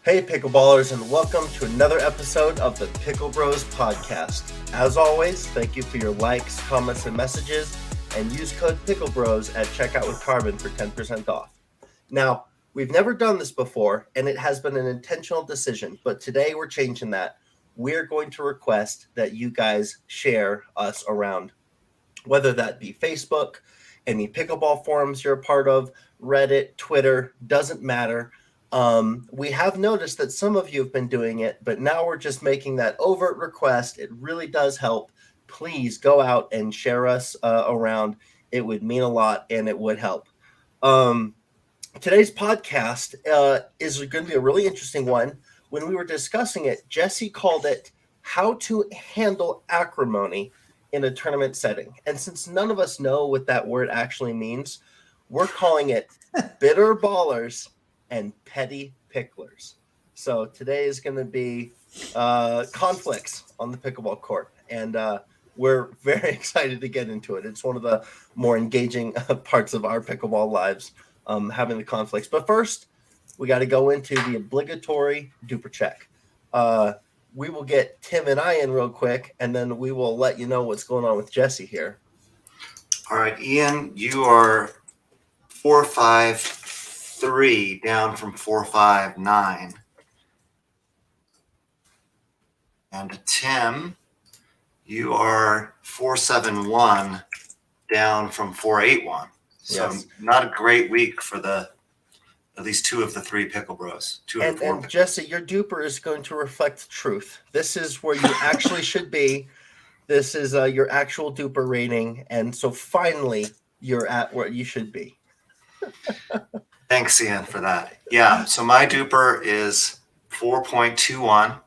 Hey pickleballers, and welcome to another episode of the PickleBros podcast. As always, thank you for your likes, comments, and messages, and use code PickleBros at checkout with Carbon for 10% off. Now, we've never done this before, and it has been an intentional decision, but today we're changing that. We're going to request that you guys share us around, whether that be Facebook, any pickleball forums you're a part of, Reddit, Twitter, doesn't matter. We have noticed that some of you have been doing it, but now we're just making that overt request. It really does help. Please go out and share us around. It would mean a lot, and it would help. Today's podcast is going to be a really interesting one. When we were discussing it, Jesse called it How to Handle Acrimony in a Tournament Setting. And since none of us know what that word actually means, we're calling it Bitter Ballers and Petty Picklers. So today is going to be conflicts on the pickleball court, and we're very excited to get into it. It's one of the more engaging parts of our pickleball lives, having the conflicts. But first, we got to go into the obligatory DUPR check. We will get Tim and I in real quick, and then we will let you know what's going on with Jesse here. All right, Ian, you are 4-5-3 down from 4-5-9. And Tim, you are 4-7-1 down from 4-8-1. So Yes. Not a great week for at least two of the three PickleBros. And Jesse, your DUPR is going to reflect truth. This is where you actually should be. This is your actual DUPR rating, and so finally you're at where you should be. Thanks, Ian, for that. Yeah, so my DUPR is 4.21,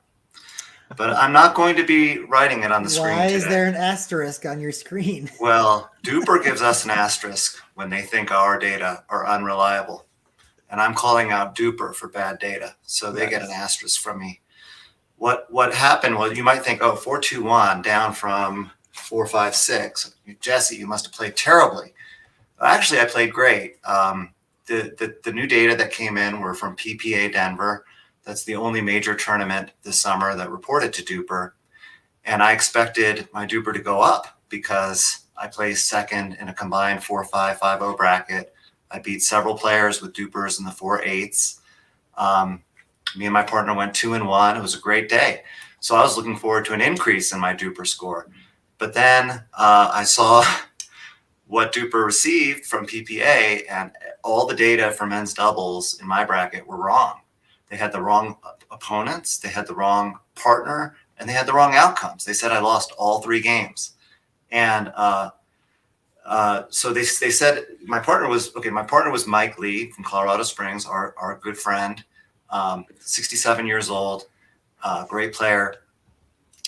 but I'm not going to be writing it on the screen Why is today. there an asterisk on your screen? Well, DUPR gives us an asterisk when they think our data are unreliable. And I'm calling out DUPR for bad data. So they get an asterisk from me. What happened was, you might think, 4-2-1 down from 4-5-6. Jesse, you must have played terribly. Actually, I played great. The new data that came in were from PPA Denver. That's the only major tournament this summer that reported to DUPR. And I expected my DUPR to go up because I placed second in a combined 4-5-5-0 bracket. I beat several players with DUPRs in the 4-8s. Me and my partner went 2-1. It was a great day. So I was looking forward to an increase in my DUPR score. But then I saw what DUPR received from PPA, and all the data for men's doubles in my bracket were wrong. They had the wrong opponents, they had the wrong partner, and they had the wrong outcomes. They said I lost all three games. And so they said my partner was Mike Lee from Colorado Springs, our good friend, 67 years old, great player.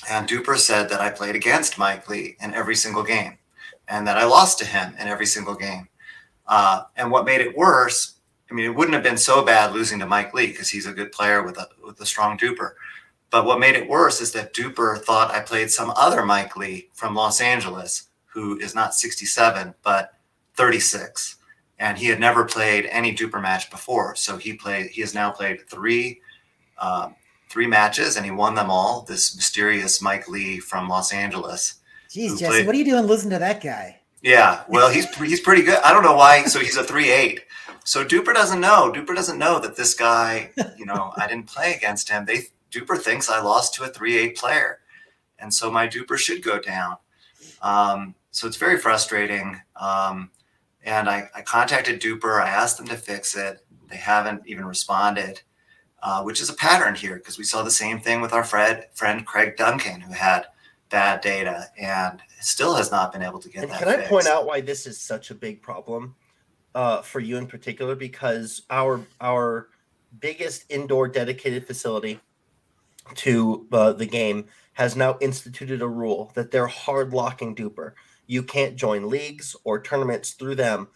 And DUPR said that I played against Mike Lee in every single game, and that I lost to him in every single game. And what made it worse, it wouldn't have been so bad losing to Mike Lee because he's a good player with a strong DUPR. But what made it worse is that DUPR thought I played some other Mike Lee from Los Angeles, who is not 67, but 36. And he had never played any DUPR match before. So he has now played three matches, and he won them all. This mysterious Mike Lee from Los Angeles. Jeez, Jesse, what are you doing listening to that guy? Yeah, well, he's pretty good. I don't know why. So he's a 3-8. So DUPR doesn't know. DUPR doesn't know that this guy, I didn't play against him. DUPR thinks I lost to a 3-8 player. And so my DUPR should go down. So it's very frustrating. And I contacted DUPR. I asked them to fix it. They haven't even responded, which is a pattern here because we saw the same thing with our friend Craig Duncan, who had bad data and still has not been able to get that fixed. Can I point out why this is such a big problem for you in particular? Because our biggest indoor dedicated facility to the game has now instituted a rule that they're hard locking DUPR. You can't join leagues or tournaments through them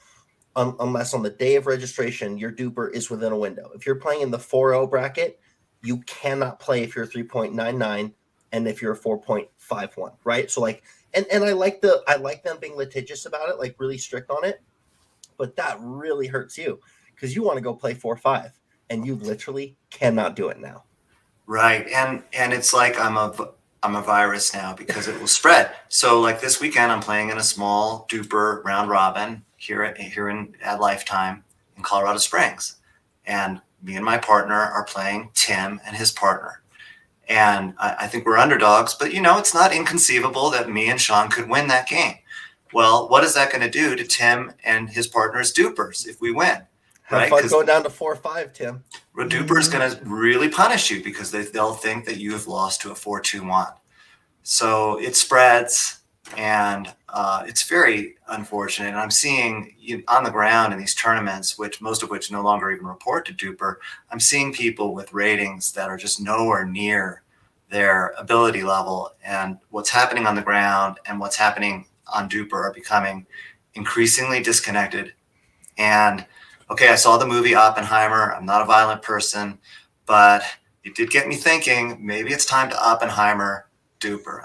unless on the day of registration, your DUPR is within a window. If you're playing in the 4-0 bracket, you cannot play if you're 3.99 and if you're a 4.51, right? So and I like them being litigious about it, really strict on it, but that really hurts you because you want to go play 4-5. and you literally cannot do it now. Right. And it's like I'm a virus now because it will spread. So like this weekend, I'm playing in a small DUPR round robin here at Lifetime in Colorado Springs. And me and my partner are playing Tim and his partner. And I think we're underdogs, but it's not inconceivable that me and Sean could win that game. Well, what is that going to do to Tim and his partner's DUPRs if we win? Have fun going down to 4-5, Tim. DUPR is going to really punish you because they'll think that you have lost to a 4-2-1. So it spreads, and it's very unfortunate. And I'm seeing on the ground in these tournaments, most of which no longer even report to DUPR, I'm seeing people with ratings that are just nowhere near their ability level. And what's happening on the ground and what's happening on DUPR are becoming increasingly disconnected. And okay, I saw the movie Oppenheimer. I'm not a violent person, but it did get me thinking, maybe it's time to Oppenheimer DUPR.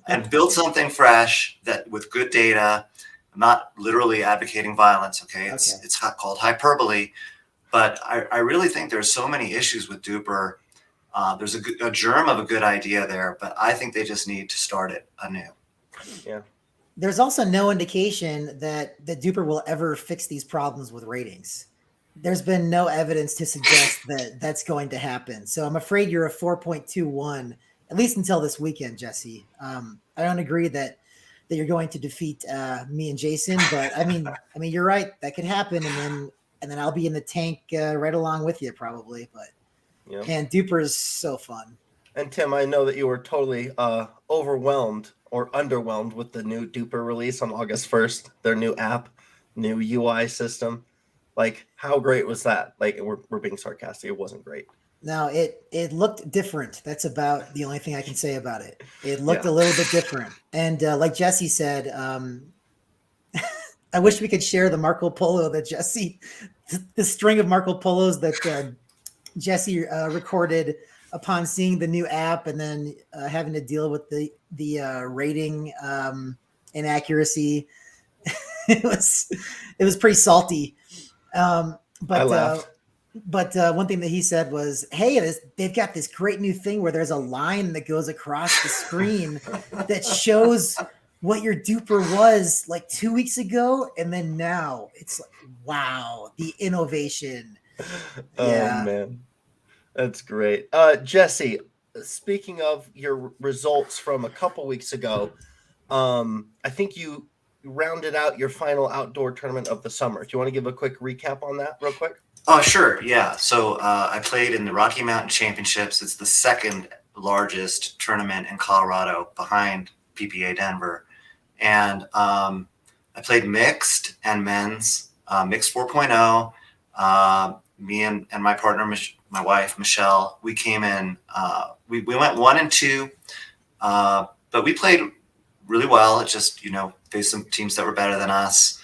And build something fresh that with good data. I'm not literally advocating violence. Okay. It's called hyperbole, but I really think there's so many issues with DUPR. There's a germ of a good idea there, but I think they just need to start it anew. Yeah. There's also no indication that DUPR will ever fix these problems with ratings. There's been no evidence to suggest that that's going to happen. So I'm afraid you're a 4.21, at least until this weekend, Jesse. I don't agree that you're going to defeat me and Jason, but I mean, you're right. That could happen, and then I'll be in the tank right along with you probably. But and DUPR is so fun. And Tim, I know that you were totally overwhelmed or underwhelmed with the new DUPR release on August 1st, their new app, new UI system. Like, how great was that? Like, we're being sarcastic. It wasn't great. No, it looked different. That's about the only thing I can say about it. It looked a little bit different. And like Jesse said, I wish we could share the Marco Polo that Jesse, the string of Marco Polos that Jesse recorded upon seeing the new app and then having to deal with the rating inaccuracy. It was pretty salty. But one thing that he said was, hey, they've got this great new thing where there's a line that goes across the screen that shows what your DUPR was like 2 weeks ago. And then now it's like, wow, the innovation. Oh, man. That's great. Jesse, speaking of your results from a couple weeks ago, I think you rounded out your final outdoor tournament of the summer. Do you want to give a quick recap on that real quick? Oh, sure. Yeah. So I played in the Rocky Mountain Championships. It's the second largest tournament in Colorado behind PPA Denver. And I played mixed and men's, mixed 4.0. Me and my partner, my wife, Michelle, we came in, we went 1 and 2, but we played really well. It just, faced some teams that were better than us.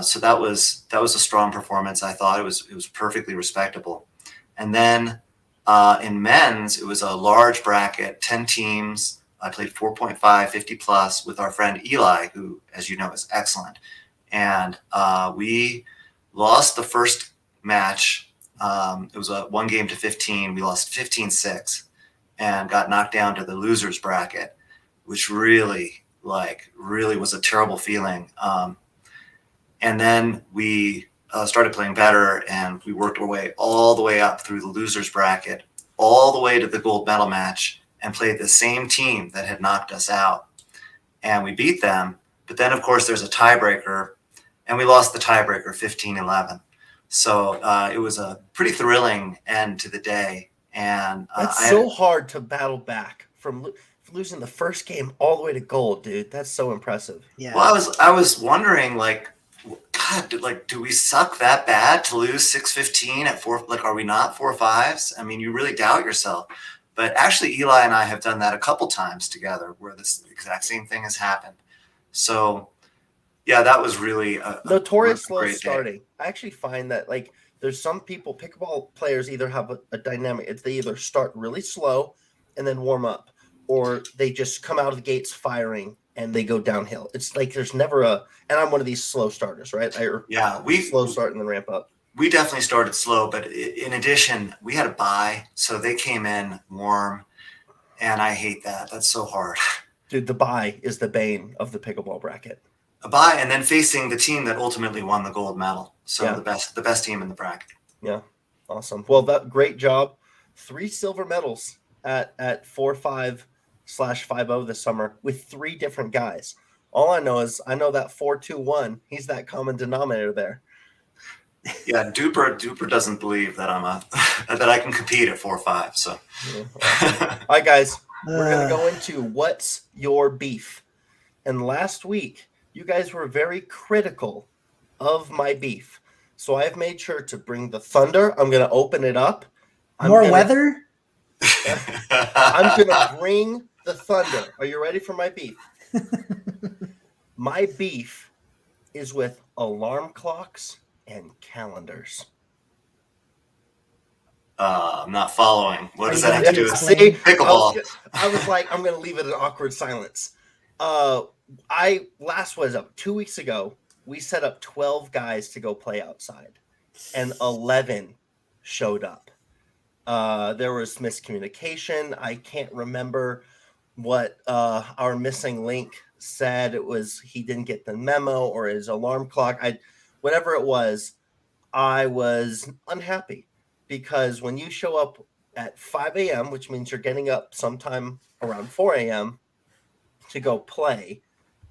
So that was a strong performance. I thought it was perfectly respectable. And then in men's, it was a large bracket, 10 teams. I played 4.5, 50 plus with our friend Eli, who, as you know, is excellent. And we lost the first match. It was a 1-15. We lost 15-6 and got knocked down to the losers bracket, which really was a terrible feeling. And then we started playing better, and we worked our way all the way up through the losers bracket, all the way to the gold medal match, and played the same team that had knocked us out. And we beat them. But then, of course, there's a tiebreaker, and we lost the tiebreaker 15-11. So it was a pretty thrilling end to the day. And that's so hard to battle back from losing the first game all the way to gold, dude. That's so impressive. Yeah. Well, I was wondering, God, do we suck that bad to lose 6-15 at 4? Are we not 4-5s? I mean, you really doubt yourself. But actually, Eli and I have done that a couple times together where this exact same thing has happened. So, yeah, that was really a notorious slow starting. I actually find that there's some people, pickleball players either have a dynamic. It's they either start really slow and then warm up, or they just come out of the gates firing and they go downhill. It's like there's never and I'm one of these slow starters, right? We slow start and then ramp up. we definitely started slow, but in addition, we had a bye, so they came in warm, and I hate that. That's so hard. Dude, the bye is the bane of the pickleball bracket. A bye, and then facing the team that ultimately won the gold medal. So Yeah. the best team in the bracket. Yeah, awesome. Well, great job. 3 silver medals at 4.5/5.0 this summer with 3 different guys. All I know is that 4-2-1. He's that common denominator there. Yeah, DUPR doesn't believe that that I can compete at 4-5. So, Yeah, awesome. All right, guys, we're gonna go into what's your beef. And last week, you guys were very critical of my beef, so I've made sure to bring the thunder. I'm gonna open it up. Weather. I'm gonna bring the thunder. Are you ready for my beef? My beef is with alarm clocks and calendars. I'm not following. What does that have to do with See, pickleball? I was like, I'm going to leave it in awkward silence. 2 weeks ago, we set up 12 guys to go play outside, and 11 showed up. There was miscommunication. I can't remember what our missing link said. It was he didn't get the memo or his alarm clock. Whatever it was, I was unhappy because when you show up at 5 a.m., which means you're getting up sometime around 4 a.m. to go play,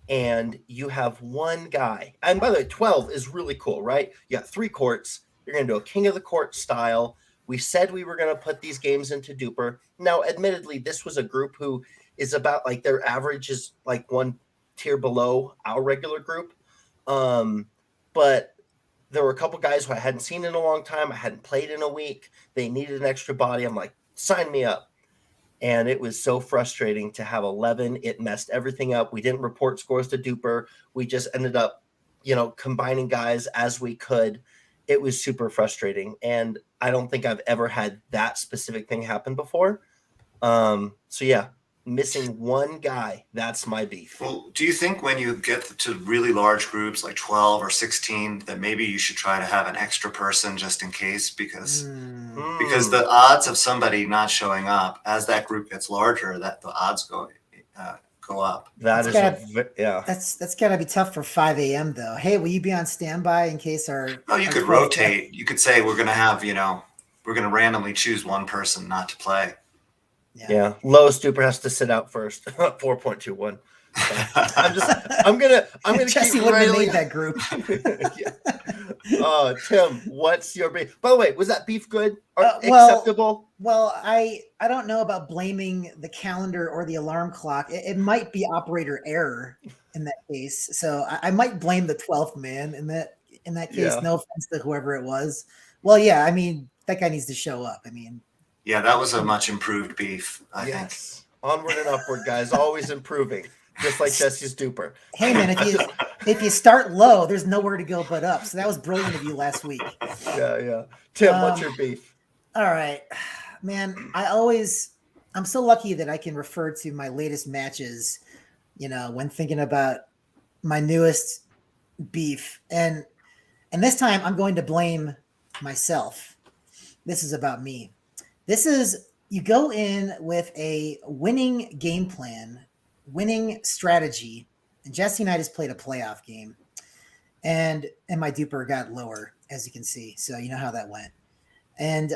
and you have one guy, and by the way, 12 is really cool, right? You got 3 courts. You're going to do a king of the court style. We said we were going to put these games into DUPR. Now, admittedly, this was a group who is about like their average is like 1 tier below our regular group. But there were a couple guys who I hadn't seen in a long time. I hadn't played in a week. They needed an extra body. I'm like, sign me up. And it was so frustrating to have 11. It messed everything up. We didn't report scores to DUPR. We just ended up, combining guys as we could. It was super frustrating. And I don't think I've ever had that specific thing happen before. So yeah, missing one guy, that's my beef. Well, do you think when you get to really large groups like 12 or 16 that maybe you should try to have an extra person just in case because the odds of somebody not showing up as that group gets larger, that the odds go up. That's gotta be tough for 5 a.m. though. Hey, will you be on standby in case our? No, you could rotate. You could say we're going to have we're going to randomly choose one person not to play. Yeah. Lowest DUPR has to sit out first. 4.21. I'm gonna Jesse wouldn't have made that group. Tim, what's your beef? By the way, was that beef good or acceptable? Well, I don't know about blaming the calendar or the alarm clock. It might be operator error in that case. So I might blame the 12th man in that case. Yeah. No offense to whoever it was. Well, yeah, I mean, that guy needs to show up. I mean, yeah, that was a much improved beef, I think. Onward and upward, guys, always improving, just like Jesse's DUPR. Hey, man, if you start low, there's nowhere to go but up. So that was brilliant of you last week. Yeah. Tim, what's your beef? All right, man, I'm so lucky that I can refer to my latest matches, when thinking about my newest beef. And this time I'm going to blame myself. This is about me. You go in with a winning game plan, winning strategy. And Jesse and I just played a playoff game, and my DUPR got lower, as you can see. So you know how that went. And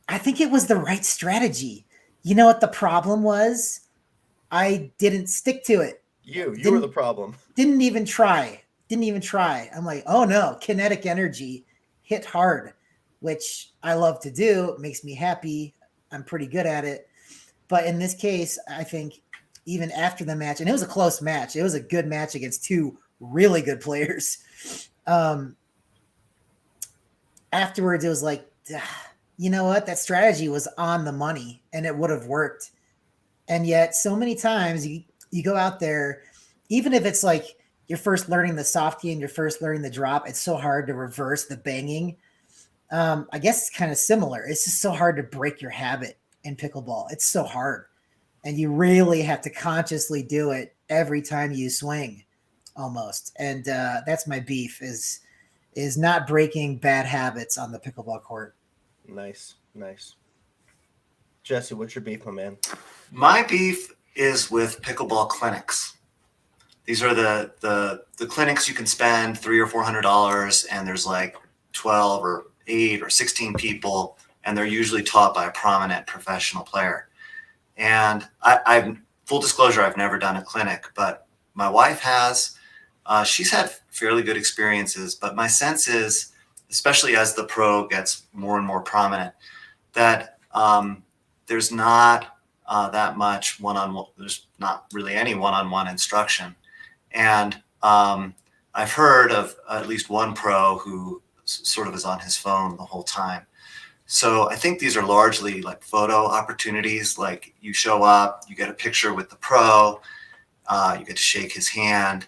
I think it was the right strategy. You know what the problem was? I didn't stick to it. You were the problem. Didn't even try. I'm like, oh no, kinetic energy, hit hard, which I love to do. It makes me happy. I'm pretty good at it. But in this case, I think even after the match, and it was a close match. It was a good match against 2 really good players. Afterwards, it was like, you know what? That strategy was on the money and it would have worked. And yet so many times you go out there, even if it's like you're first learning the soft game, you're first learning the drop, it's so hard to reverse the banging. I guess it's kind of similar. It's just so hard to break your habit in pickleball. It's so hard. And you really have to consciously do it every time you swing almost. And that's my beef is is not breaking bad habits on the pickleball court. Nice. Jesse, what's your beef, my man? My beef is with pickleball clinics. These are the clinics you can spend $300 or $400, and there's like 12 or 8 or 16 people, and they're usually taught by a prominent professional player. And I've full disclosure, I've never done a clinic, but my wife has. She's had fairly good experiences, but my sense is, especially as the pro gets more and more prominent, that there's not that much one-on-one. There's not really any one-on-one instruction. And I've heard of at least one pro who sort of is on his phone the whole time. So I think these are largely like photo opportunities. Like you show up, you get a picture with the pro, you get to shake his hand.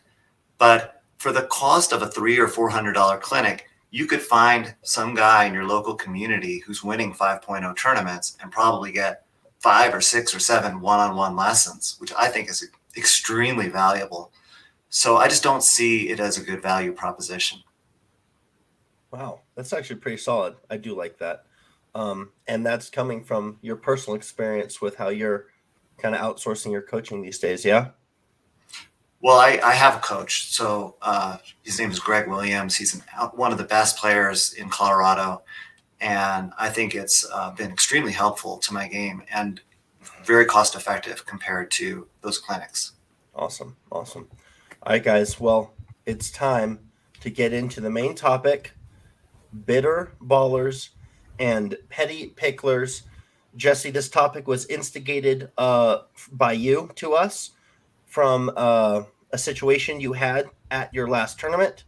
But for the cost of a $300 or $400 clinic, you could find some guy in your local community who's winning 5.0 tournaments and probably get 5 or 6 or 7 one-on-one lessons, which I think is extremely valuable. So I just don't see it as a good value proposition. Wow, that's actually pretty solid. I do like that. And that's coming from your personal experience with how you're kind of outsourcing your coaching these days, yeah? Well, I have a coach. So his name is Greg Williams. He's one of the best players in Colorado. And I think it's been extremely helpful to my game and very cost effective compared to those clinics. Awesome. All right, guys. Well, it's time to get into the main topic, bitter ballers and petty picklers. Jesse, this topic was instigated by you to us from a situation you had at your last tournament.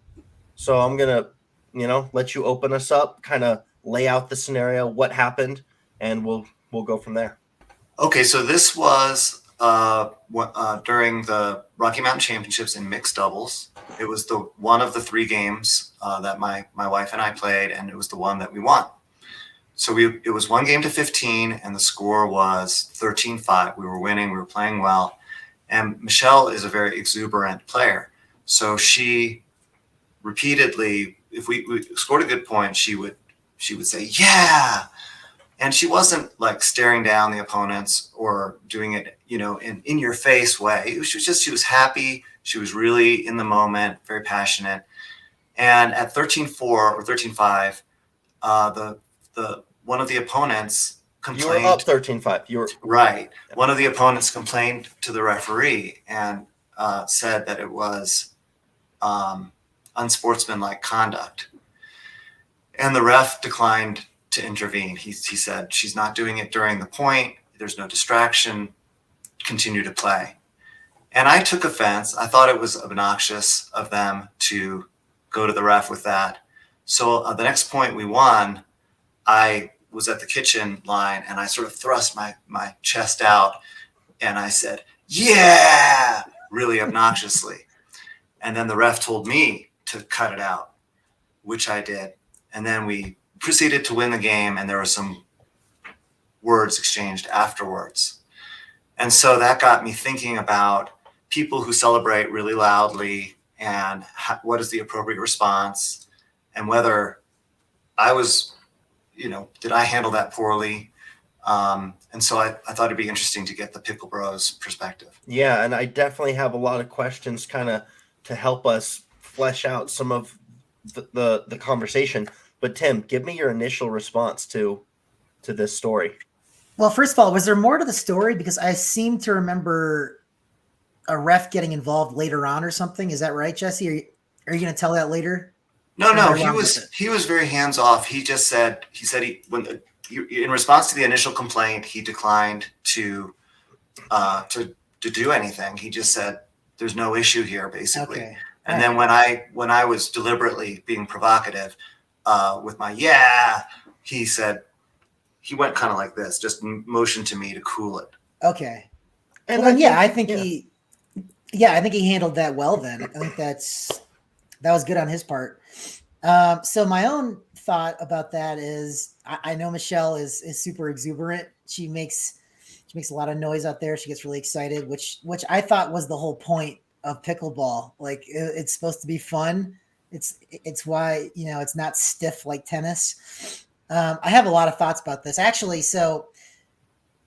So I'm going to, let you open us up, kind of lay out the scenario, what happened, and we'll go from there. Okay, so this was during the Rocky Mountain Championships in mixed doubles. It was one of the 3 games that my wife and I played, and it was the one that we won. So it was 1 game to 15, and the score was 13-5. We were winning, we were playing well. And Michelle is a very exuberant player. So she repeatedly, if we scored a good point, she would say, yeah. And she wasn't like staring down the opponents or doing it, in your face way. It was just, she was happy. She was really in the moment, very passionate. And at 13-4 or 13-5, the one of the opponents complained. You were up 13-5. You were right. One of the opponents complained to the referee and said that it was unsportsmanlike conduct. And the ref declined to intervene. He said, she's not doing it during the point. There's no distraction. Continue to play. And I took offense. I thought it was obnoxious of them to go to the ref with that. So the next point we won, I was at the kitchen line and I sort of thrust my chest out and I said, yeah, really obnoxiously. And then the ref told me to cut it out, which I did. And then we proceeded to win the game, and there were some words exchanged afterwards. And so that got me thinking about people who celebrate really loudly and what is the appropriate response, and whether I was, did I handle that poorly? And so I thought it'd be interesting to get the PickleBros perspective. Yeah, and I definitely have a lot of questions kind of to help us flesh out some of the conversation. But Tim, give me your initial response to this story. Well, first of all, was there more to the story? Because I seem to remember a ref getting involved later on or something. Is that right, Jesse? Are you going to tell that later? No, he was very hands off. He just said in response to the initial complaint, he declined to do anything. He just said, "There's no issue here," basically. Okay. And then when I was deliberately being provocative with my he said, he went kind of like this, just motioned to me to cool it. Okay. And well, then, I think he handled that well. Then I think that was good on his part. So my own thought about that is, I know Michelle is super exuberant. She makes a lot of noise out there. She gets really excited, which I thought was the whole point of pickleball. Like it's supposed to be fun, It's why, it's not stiff like tennis. I have a lot of thoughts about this actually. So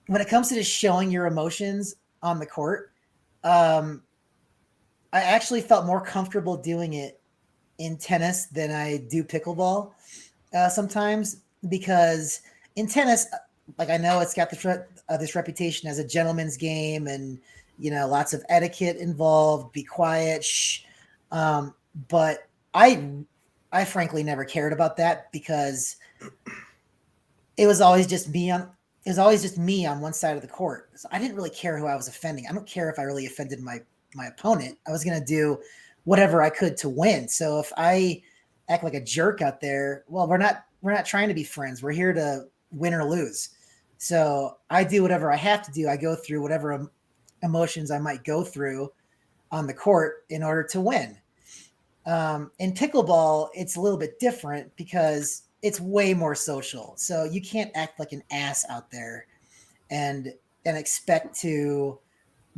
when it comes to just showing your emotions on the court, I actually felt more comfortable doing it in tennis than I do pickleball sometimes, because in tennis, like, I know it's got this reputation as a gentleman's game, and lots of etiquette involved. Be quiet, shh. But I frankly never cared about that, because it was always just me on one side of the court. So I didn't really care who I was offending. I don't care if I really offended my opponent. I was going to do whatever I could to win. So if I act like a jerk out there, well, we're not trying to be friends. We're here to win or lose. So I do whatever I have to do. I go through whatever emotions I might go through on the court in order to win. In pickleball, it's a little bit different because it's way more social. So you can't act like an ass out there and expect to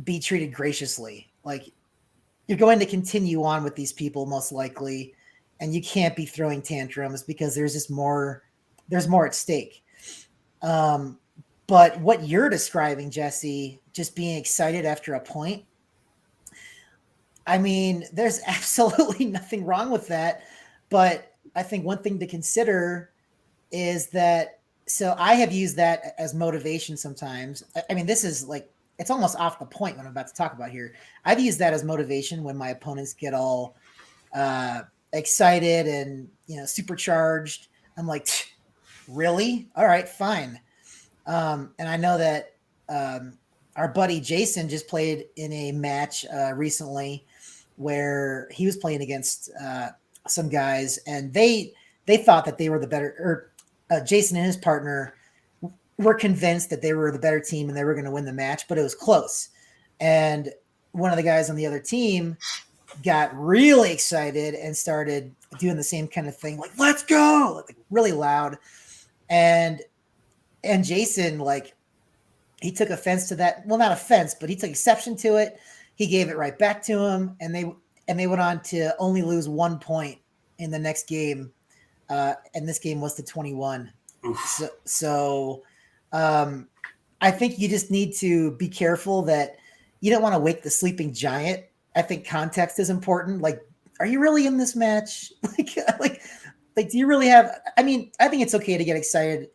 be treated graciously. Like, you're going to continue on with these people most likely, and you can't be throwing tantrums because there's more at stake. But what you're describing, Jesse, just being excited after a point, I mean, there's absolutely nothing wrong with that. But I think one thing to consider is that, so I have used that as motivation sometimes. I mean, this is like, it's almost off the point what I'm about to talk about here. I've used that as motivation when my opponents get all excited and, supercharged. I'm like, really? All right, fine. And I know that our buddy Jason just played in a match recently where he was playing against some guys, and they thought that they were the better, or Jason and his partner were convinced that they were the better team and they were going to win the match, but it was close. And one of the guys on the other team got really excited and started doing the same kind of thing, like, let's go, like, really loud. And Jason, like, he took offense to that. Well, not offense, but he took exception to it. He gave it right back to him, and they went on to only lose 1 point in the next game. And this game was to 21. So I think you just need to be careful that you don't want to wake the sleeping giant. I think context is important. Like, are you really in this match? like, do you really have? I mean, I think it's okay to get excited,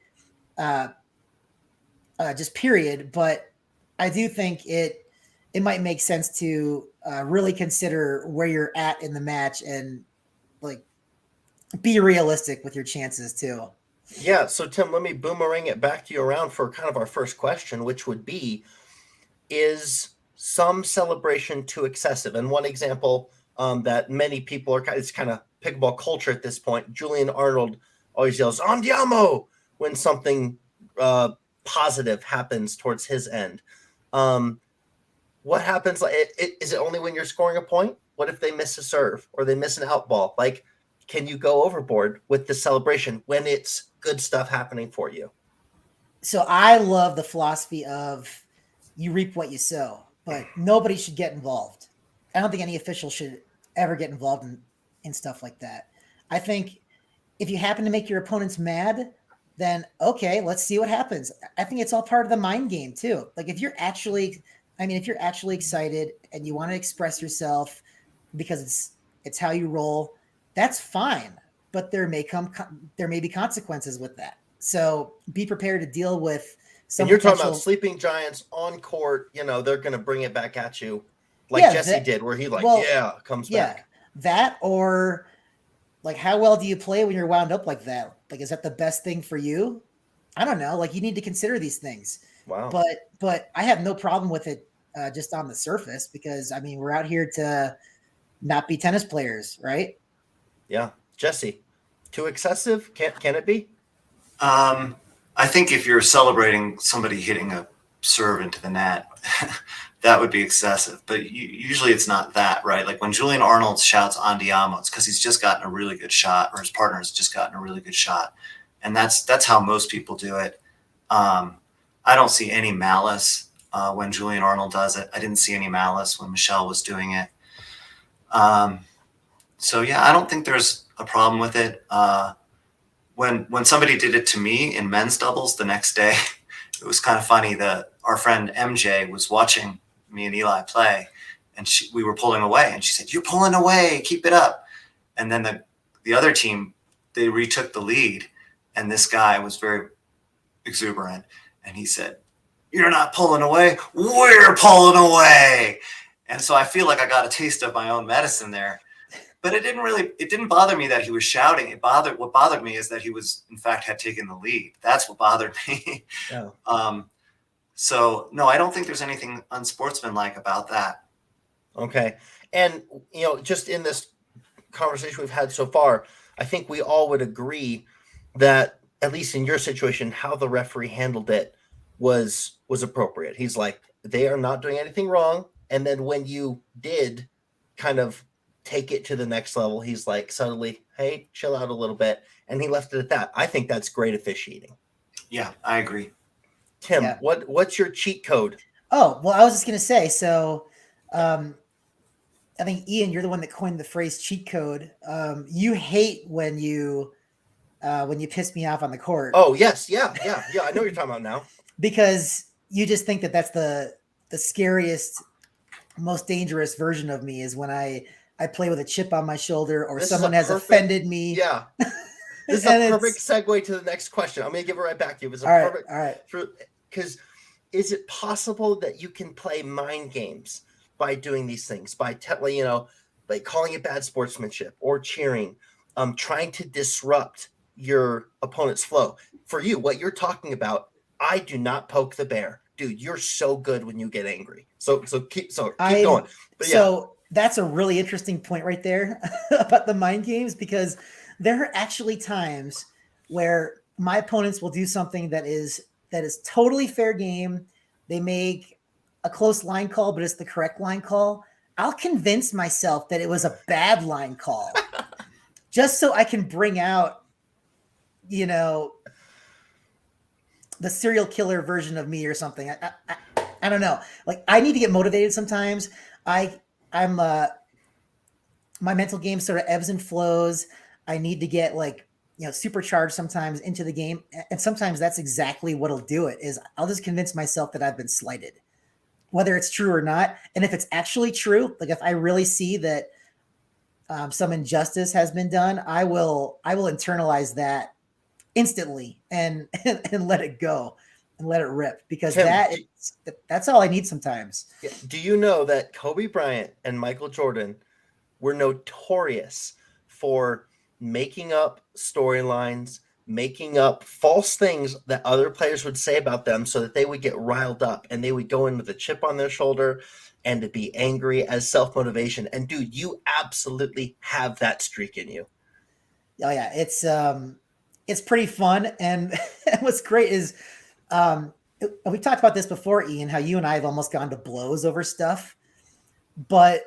just period. But I do think it might make sense to really consider where you're at in the match and, like, be realistic with your chances too. Yeah. So Tim, let me boomerang it back to you around for kind of our first question, which would be, is some celebration too excessive? And one example that many people are, it's kind of pickleball culture at this point. Julian Arnold always yells "Andiamo" when something positive happens towards his end. What happens? Is it only when you're scoring a point? What if they miss a serve or they miss an out ball? Like, can you go overboard with the celebration when it's good stuff happening for you? So I love the philosophy of you reap what you sow, but nobody should get involved. I don't think any official should ever get involved in stuff like that. I think if you happen to make your opponents mad, then okay, let's see what happens. I think it's all part of the mind game too. Like, if you're actually excited and you want to express yourself because it's how you roll, that's fine. But there may be consequences with that. So be prepared to deal with some. And you're talking about sleeping giants on court. They're going to bring it back at you, like Jesse did, where he comes back. That, or like, how well do you play when you're wound up like that? Like, is that the best thing for you? I don't know. Like, you need to consider these things. Wow. But I have no problem with it just on the surface, because I mean, we're out here to not be tennis players, right? Yeah. Jesse, too excessive? Can it be? I think if you're celebrating somebody hitting a serve into the net, that would be excessive. But usually it's not that, right? Like, when Julian Arnold shouts "Andiamo," it's because he's just gotten a really good shot, or his partner's just gotten a really good shot. And that's how most people do it. I don't see any malice when Julian Arnold does it. I didn't see any malice when Michelle was doing it. So yeah, I don't think there's a problem with it. When somebody did it to me in men's doubles the next day, it was kind of funny that our friend MJ was watching me and Eli play, and we were pulling away, and she said, "You're pulling away, keep it up." And then the other team, they retook the lead, and this guy was very exuberant, and he said, "You're not pulling away, we're pulling away." And so I feel like I got a taste of my own medicine there. But it didn't bother me that he was shouting. What bothered me is that he was, in fact, had taken the lead. That's what bothered me. Oh. So no, I don't think there's anything unsportsmanlike about that. Okay. And, just in this conversation we've had so far, I think we all would agree that, at least in your situation, how the referee handled it was appropriate. He's like, they are not doing anything wrong. And then when you did kind of take it to the next level, he's like, suddenly, hey, chill out a little bit. And he left it at that. I think that's great officiating. Yeah, I agree. Tim, what's your cheat code? Oh, well, I was just going to say, so I think, Ian, you're the one that coined the phrase cheat code. You hate when you piss me off on the court. Oh, yes. Yeah. I know what you're talking about now. Because you just think that that's the scariest, most dangerous version of me is when I play with a chip on my shoulder or someone has offended me. Yeah. This is a perfect segue to the next question. I'm going to give it right back to you. It's all right. Because is it possible that you can play mind games by doing these things, by like calling it bad sportsmanship or cheering, trying to disrupt your opponent's flow? For you, what you're talking about, I do not poke the bear. Dude, you're so good when you get angry. So keep going. But so that's a really interesting point right there about the mind games, because there are actually times where my opponents will do something that is totally fair game. They make a close line call, but it's the correct line call. I'll convince myself that it was a bad line call just so I can bring out, the serial killer version of me or something. I don't know. Like, I need to get motivated sometimes. I'm my mental game sort of ebbs and flows. I need to get supercharged sometimes into the game. And sometimes that's exactly what'll do it, is I'll just convince myself that I've been slighted, whether it's true or not. And if it's actually true, like if I really see that some injustice has been done, I will internalize that instantly and let it go and let it rip, because Tim, that's all I need sometimes. Do you know that Kobe Bryant and Michael Jordan were notorious for making up storylines, making up false things that other players would say about them so that they would get riled up and they would go in with a chip on their shoulder and to be angry as self-motivation? And dude, you absolutely have that streak in you. Oh yeah, it's pretty fun. And what's great is we talked about this before, Ian, how you and I have almost gone to blows over stuff, but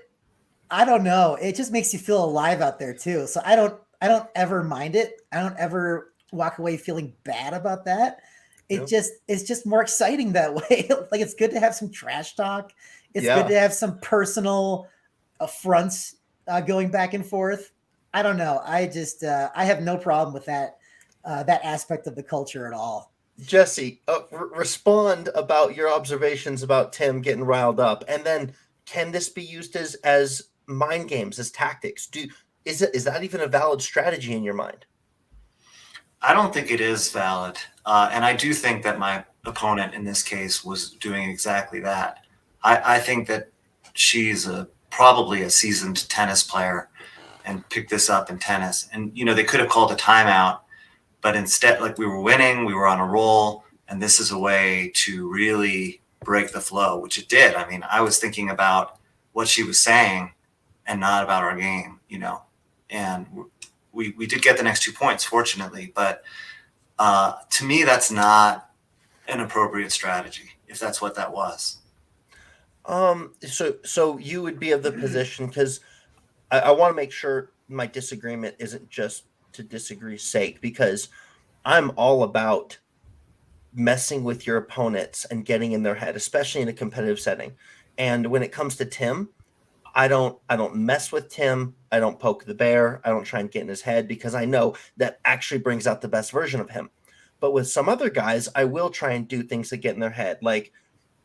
I don't know, it just makes you feel alive out there too. So I don't ever mind it. I don't ever walk away feeling bad about that. It's just more exciting that way. Like, it's good to have some trash talk. It's good to have some personal affronts going back and forth. I don't know. I just I have no problem with that aspect of the culture at all. Jesse, respond about your observations about Tim getting riled up, and then can this be used as mind games, as tactics? Is that even a valid strategy in your mind? I don't think it is valid, and I do think that my opponent in this case was doing exactly that. I think that she's probably a seasoned tennis player and picked this up in tennis. And they could have called a timeout, but instead, like, we were winning, we were on a roll, and this is a way to really break the flow, which it did. I mean, I was thinking about what she was saying and not about our game, and we did get the next 2 points, fortunately. But to me, that's not an appropriate strategy, if that's what that was. So you would be of the position, because I want to make sure my disagreement isn't just to disagree's sake, because I'm all about messing with your opponents and getting in their head, especially in a competitive setting. And when it comes to Tim, I don't mess with Tim. I don't poke the bear. I don't try and get in his head because I know that actually brings out the best version of him. But with some other guys, I will try and do things that get in their head. Like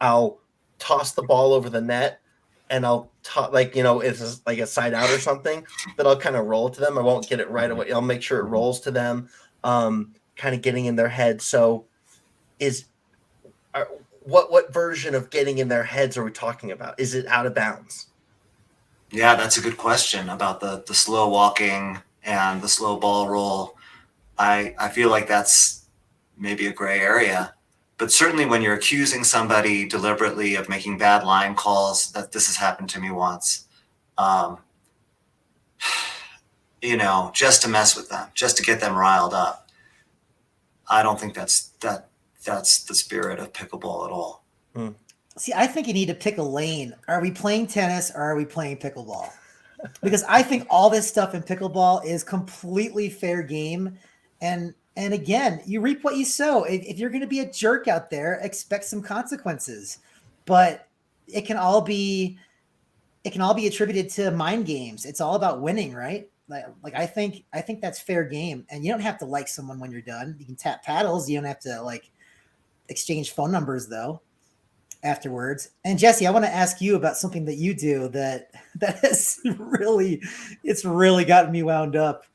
I'll toss the ball over the net and I'll like, you know, if it's like a side out or something, that I'll kind of roll to them. I won't get it right away. I'll make sure it rolls to them, kind of getting in their head. So what version of getting in their heads are we talking about? Is it out of bounds? Yeah, that's a good question about the slow walking and the slow ball roll. I feel like that's maybe a gray area, but certainly when you're accusing somebody deliberately of making bad line calls, that this has happened to me once, you know, just to mess with them, just to get them riled up. I don't think that's the spirit of pickleball at all. See, I think you need to pick a lane. Are we playing tennis or are we playing pickleball? Because I think all this stuff in pickleball is completely fair game. And again, you reap what you sow. If you're going to be a jerk out there, expect some consequences. But it can all be attributed to mind games. It's all about winning, right? Like I think that's fair game. And you don't have to like someone when you're done. You can tap paddles. You don't have to like exchange phone numbers though afterwards. And Jesse, I want to ask you about something that you do that has really gotten me wound up.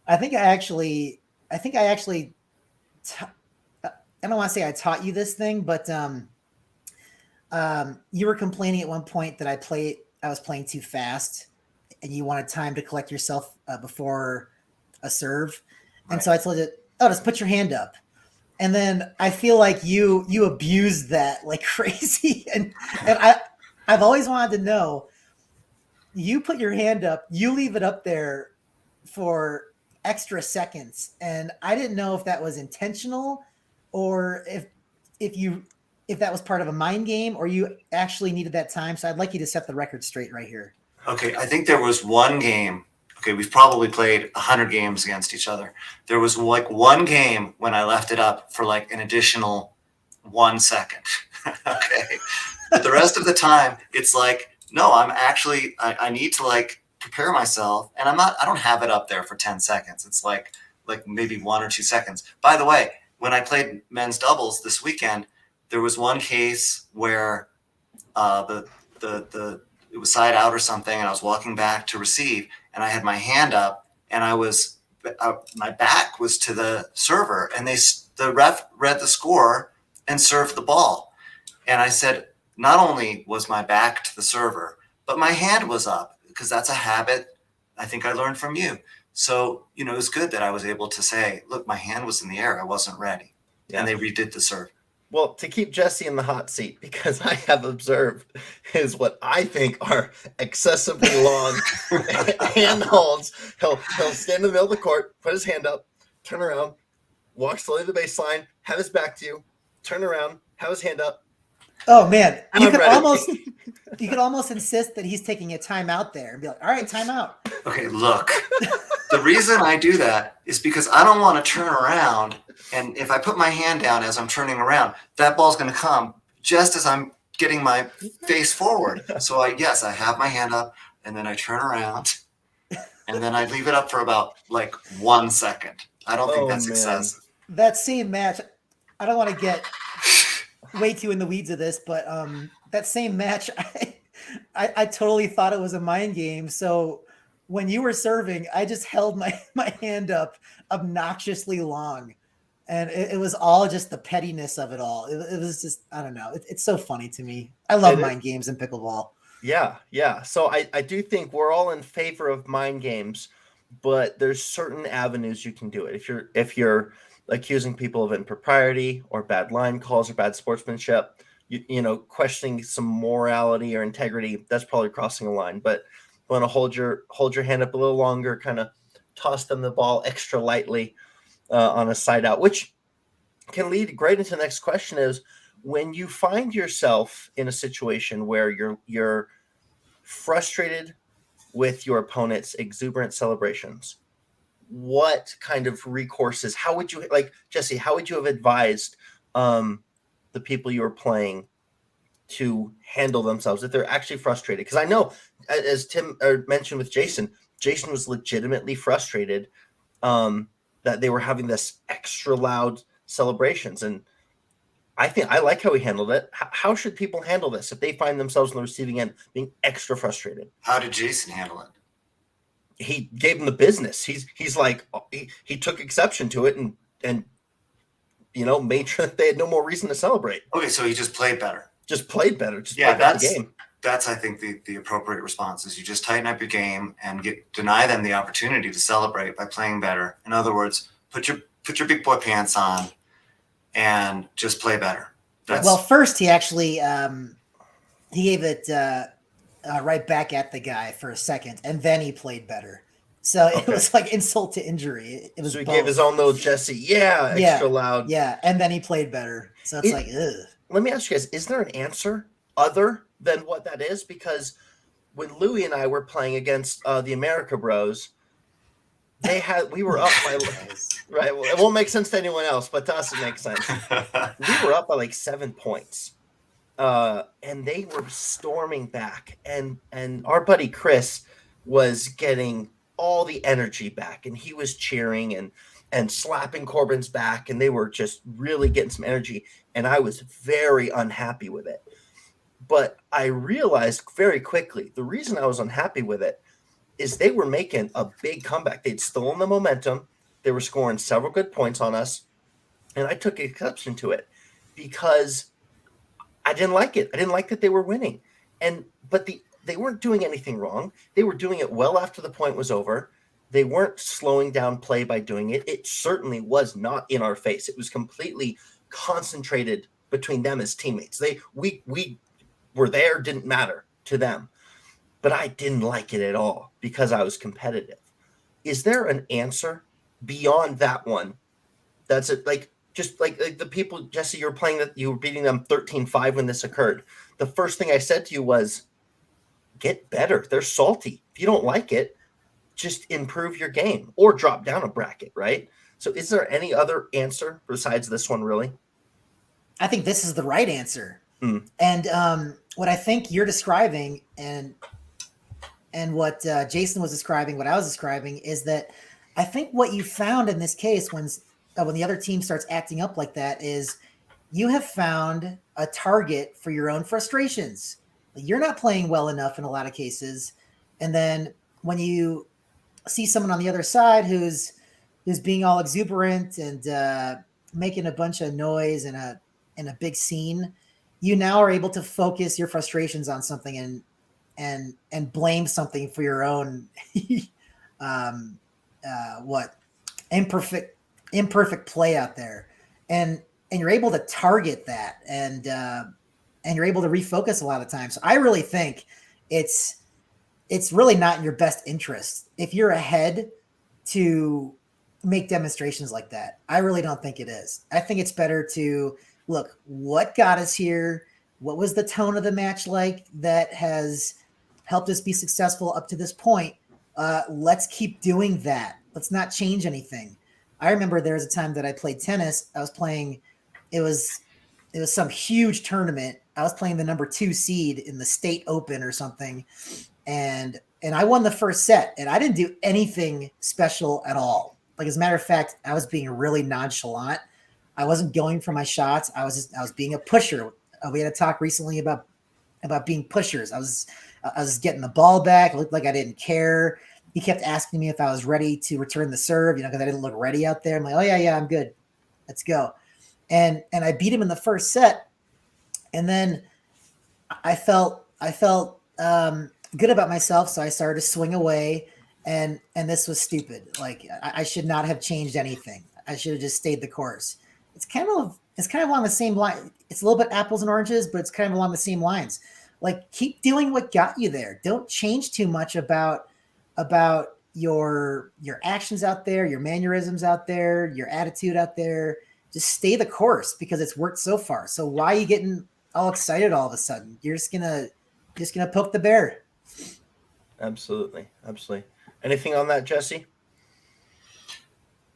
I don't want to say I taught you this thing, but you were complaining at one point that I was playing too fast and you wanted time to collect yourself before a serve. And so I told you, just put your hand up. And then I feel like you abused that like crazy. And I've always wanted to know, you put your hand up, you leave it up there for extra seconds. And I didn't know if that was intentional or if that was part of a mind game or you actually needed that time. So I'd like you to set the record straight right here. Okay, I think there was one game. Okay, we've probably played 100 games against each other. There was like one game when I left it up for like an additional 1 second. Okay, but the rest of the time, it's like, no, I need to like prepare myself, and I don't have it up there for 10 seconds. It's like maybe 1 or 2 seconds. By the way, when I played men's doubles this weekend, there was one case where it was side out or something, and I was walking back to receive, and I had my hand up, and my back was to the server, and the ref read the score and served the ball. And I said, not only was my back to the server, but my hand was up, because that's a habit I think I learned from you. So, you know, it was good that I was able to say, look, my hand was in the air. I wasn't ready. Yeah. And they redid the serve. Well, to keep Jesse in the hot seat, because I have observed is what I think are excessively long hand holds. He'll stand in the middle of the court, put his hand up, turn around, walk slowly to the baseline, have his back to you, turn around, have his hand up. Oh man, you could almost insist that he's taking a timeout there and be like, all right, timeout. Okay, look, the reason I do that is because I don't want to turn around. And if I put my hand down as I'm turning around, that ball's going to come just as I'm getting my face forward. So I have my hand up, and then I turn around, and then I leave it up for about like 1 second. I don't think that's excessive. That same match, I don't want to get way too in the weeds of this, but that same match, I totally thought it was a mind game. So when you were serving, I just held my hand up obnoxiously long. And it was all just the pettiness of it all. It was just, I don't know. It's so funny to me. I love mind games in pickleball. Yeah. So I do think we're all in favor of mind games, but there's certain avenues you can do it. If you're accusing people of impropriety or bad line calls or bad sportsmanship, you know, questioning some morality or integrity, that's probably crossing a line. But you want to hold your hand up a little longer, kind of toss them the ball extra lightly. On a side out, which can lead right into the next question is when you find yourself in a situation where you're frustrated with your opponent's exuberant celebrations, what kind of recourses, how would you, like Jesse, how would you have advised the people you were playing to handle themselves if they're actually frustrated. Because I know, as Tim mentioned with Jason was legitimately frustrated that they were having this extra loud celebrations. And I like how he handled it. How should people handle this if they find themselves on the receiving end being extra frustrated? How did Jason handle it? He gave him the business. He's like, he took exception to it and made sure that they had no more reason to celebrate. Okay, so he just played better. Just played better. That's the game. That's I think the appropriate response is you just tighten up your game and deny them the opportunity to celebrate by playing better. In other words, put your big boy pants on and just play better. Well, first he actually he gave it right back at the guy for a second, and then he played better. So it was like insult to injury. It was. So he gave his own little Jesse, extra loud. Yeah, and then he played better. So it's like, ugh. Let me ask you guys: is there an answer other than what that is? Because when Louie and I were playing against the America Bros, we were up by right. Well, it won't make sense to anyone else, but to us it makes sense. We were up by like 7 points, and they were storming back, and our buddy Chris was getting all the energy back, and he was cheering and slapping Corbin's back, and they were just really getting some energy, and I was very unhappy with it. But I realized very quickly the reason I was unhappy with it is they were making a big comeback. They'd stolen the momentum. They were scoring several good points on us, and I took exception to it because I didn't like it. I didn't like that they were winning, but they weren't doing anything wrong. They were doing it well after the point was over. They weren't slowing down play by doing it. It certainly was not in our face. It was completely concentrated between them as teammates. We were there, didn't matter to them. But I didn't like it at all because I was competitive. Is there an answer beyond that one? That's it. Like the people, Jesse, you're playing that you were beating them 13-5 when this occurred. The first thing I said to you was, get better. They're salty. If you don't like it, just improve your game or drop down a bracket, right? So is there any other answer besides this one, really? I think this is the right answer. And what I think you're describing and what Jason was describing, what I was describing, is that I think what you found in this case when the other team starts acting up like that is you have found a target for your own frustrations. You're not playing well enough in a lot of cases. And then when you see someone on the other side who's being all exuberant and making a bunch of noise in a big scene, you now are able to focus your frustrations on something and blame something for your own imperfect play out there. And you're able to target that and you're able to refocus a lot of times. So I really think it's really not in your best interest if you're ahead to make demonstrations like that. I really don't think it is. I think it's better to look what got us here. What was the tone of the match like that has helped us be successful up to this point? Let's keep doing that. Let's not change anything. I remember there was a time that I played tennis. I was playing, it was some huge tournament. I was playing the number 2 seed in the state open or something. And I won the first set, and I didn't do anything special at all. Like, as a matter of fact, I was being really nonchalant. I wasn't going for my shots. I was being a pusher. We had a talk recently about being pushers. I was getting the ball back. It looked like I didn't care. He kept asking me if I was ready to return the serve, because I didn't look ready out there. I'm like, oh yeah, I'm good. Let's go. And I beat him in the first set. And then I felt good about myself. So I started to swing away, and this was stupid. Like, I should not have changed anything. I should have just stayed the course. It's kind of along the same line. It's a little bit apples and oranges, but it's kind of along the same lines. Like, keep doing what got you there. Don't change too much about your actions out there, your mannerisms out there, your attitude out there. Just stay the course because it's worked so far. So why are you getting all excited all of a sudden? You're just gonna poke the bear. Absolutely. Anything on that, Jesse?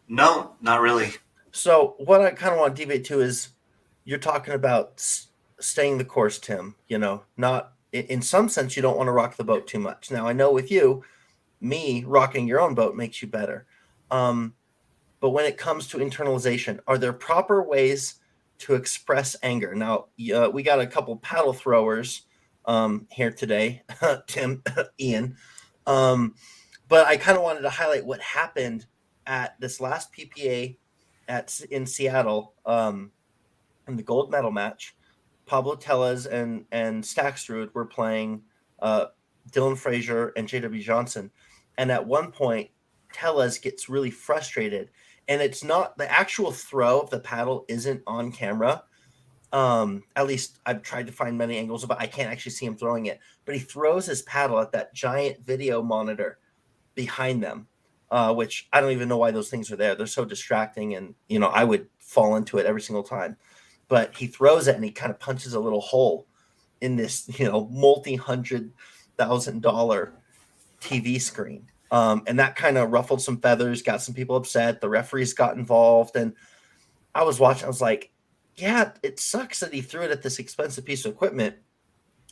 No, not really. So what I kind of want to deviate to is you're talking about staying the course, Tim. You know, not in some sense, you don't want to rock the boat too much. Now, I know with you, me rocking your own boat makes you better. But when it comes to internalization, are there proper ways to express anger? Now, we got a couple paddle throwers here today, Tim, Ian. But I kind of wanted to highlight what happened at this last PPA in Seattle in the gold medal match. Pablo Tellez and Stackstrud were playing Dylan Frazier and JW Johnson. And at one point, Tellez gets really frustrated. And it's not the actual throw of the paddle isn't on camera. At least I've tried to find many angles, but I can't actually see him throwing it. But he throws his paddle at that giant video monitor behind them, which I don't even know why those things are there. They're so distracting. And, you know, I would fall into it every single time. But he throws it and he kind of punches a little hole in this, you know, multi-$100,000 TV screen. And that kind of ruffled some feathers, got some people upset. The referees got involved. And I was watching, I was like, yeah, it sucks that he threw it at this expensive piece of equipment.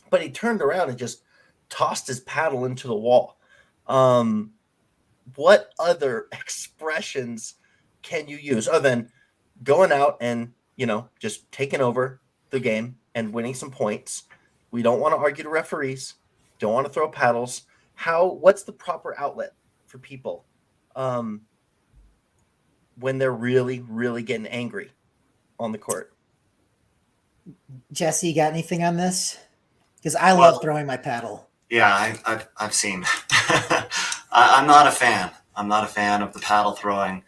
But he turned around and just tossed his paddle into the wall. What other expressions can you use other than going out and, you know, just taking over the game and winning some points? We don't want to argue to referees. Don't want to throw paddles. What's the proper outlet for people when they're really, really getting angry on the court? Jesse, you got anything on this? Because I love throwing my paddle. Yeah, I've seen. I'm not a fan. I'm not a fan of the paddle throwing.